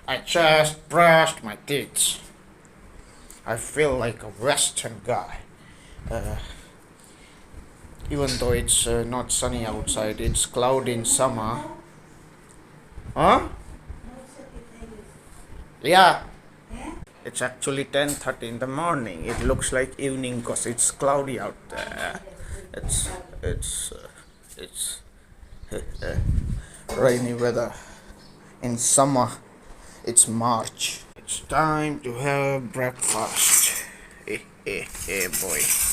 I just brushed my teeth. I feel like a Western guy. Uh, Even though it's not sunny outside, it's cloudy in summer. Huh? Yeah, it's actually 10:30 in the morning. It looks like evening because it's cloudy out there. It's it's it's rainy weather. In summer, it's March. It's time to have breakfast. Boy.